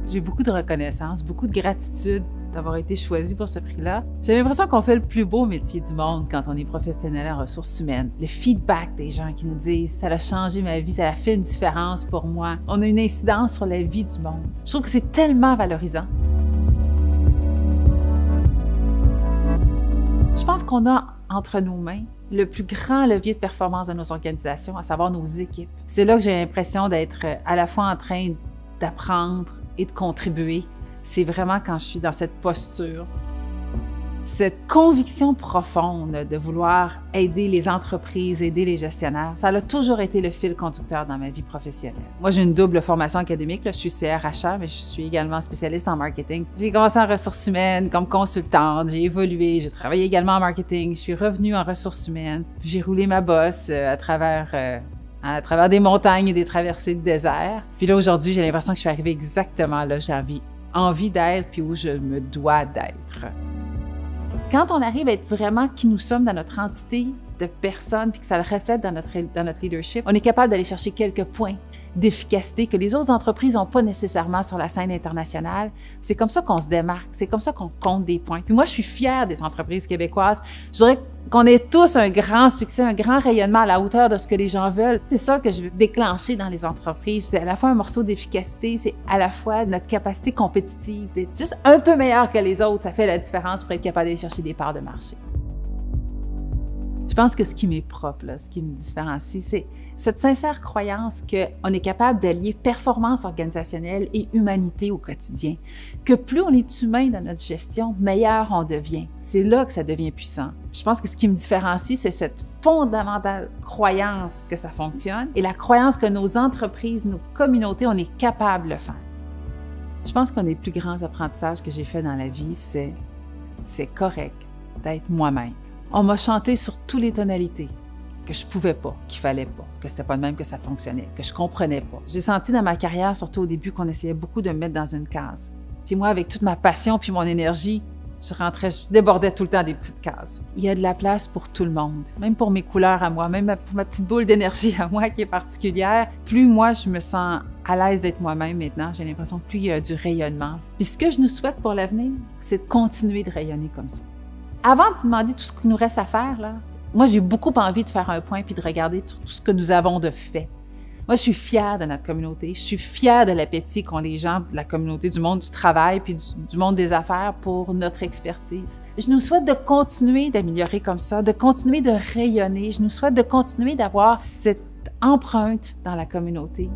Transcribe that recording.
J'ai beaucoup de reconnaissance, beaucoup de gratitude d'avoir été choisi pour ce prix-là. J'ai l'impression qu'on fait le plus beau métier du monde quand on est professionnel en ressources humaines. Le feedback des gens qui nous disent « ça a changé ma vie, ça a fait une différence pour moi », on a une incidence sur la vie du monde. Je trouve que c'est tellement valorisant. Je pense qu'on a entre nos mains le plus grand levier de performance de nos organisations, à savoir nos équipes. C'est là que j'ai l'impression d'être à la fois en train d'apprendre et de contribuer. C'est vraiment quand je suis dans cette posture. Cette conviction profonde de vouloir aider les entreprises, aider les gestionnaires, ça a toujours été le fil conducteur dans ma vie professionnelle. Moi, j'ai une double formation académique. Là, je suis CRHA, mais je suis également spécialiste en marketing. J'ai commencé en ressources humaines comme consultante, j'ai évolué, j'ai travaillé également en marketing, je suis revenue en ressources humaines, j'ai roulé ma bosse à travers des montagnes et des traversées de désert. Puis là, aujourd'hui, j'ai l'impression que je suis arrivée exactement là où j'ai envie d'être puis où je me dois d'être. Quand on arrive à être vraiment qui nous sommes dans notre entité de personne puis que ça le reflète dans notre leadership, on est capable d'aller chercher quelques points d'efficacité que les autres entreprises n'ont pas nécessairement sur la scène internationale. C'est comme ça qu'on se démarque, c'est comme ça qu'on compte des points. Puis moi, je suis fière des entreprises québécoises. Je dirais qu'on ait tous un grand succès, un grand rayonnement à la hauteur de ce que les gens veulent. C'est ça que je veux déclencher dans les entreprises. C'est à la fois un morceau d'efficacité, c'est à la fois notre capacité compétitive, d'être juste un peu meilleur que les autres. Ça fait la différence pour être capable d'aller chercher des parts de marché. Je pense que ce qui m'est propre, là, ce qui me différencie, c'est cette sincère croyance qu'on est capable d'allier performance organisationnelle et humanité au quotidien. Que plus on est humain dans notre gestion, meilleur on devient. C'est là que ça devient puissant. Je pense que ce qui me différencie, c'est cette fondamentale croyance que ça fonctionne et la croyance que nos entreprises, nos communautés, on est capable de le faire. Je pense qu'un des plus grands apprentissages que j'ai fait dans la vie, c'est correct d'être moi-même. On m'a chanté sur toutes les tonalités, que je pouvais pas, qu'il fallait pas, que c'était pas de même que ça fonctionnait, que je comprenais pas. J'ai senti dans ma carrière, surtout au début, qu'on essayait beaucoup de me mettre dans une case. Puis moi, avec toute ma passion puis mon énergie, je débordais tout le temps des petites cases. Il y a de la place pour tout le monde, même pour mes couleurs à moi, même pour ma petite boule d'énergie à moi qui est particulière. Plus moi, je me sens à l'aise d'être moi-même maintenant, j'ai l'impression que plus il y a du rayonnement. Puis ce que je nous souhaite pour l'avenir, c'est de continuer de rayonner comme ça. Avant de se demander tout ce qu'il nous reste à faire, là, moi, j'ai beaucoup envie de faire un point puis de regarder tout ce que nous avons de fait. Moi, je suis fière de notre communauté. Je suis fière de l'appétit qu'ont les gens de la communauté, du monde du travail puis du monde des affaires pour notre expertise. Je nous souhaite de continuer d'améliorer comme ça, de continuer de rayonner. Je nous souhaite de continuer d'avoir cette empreinte dans la communauté.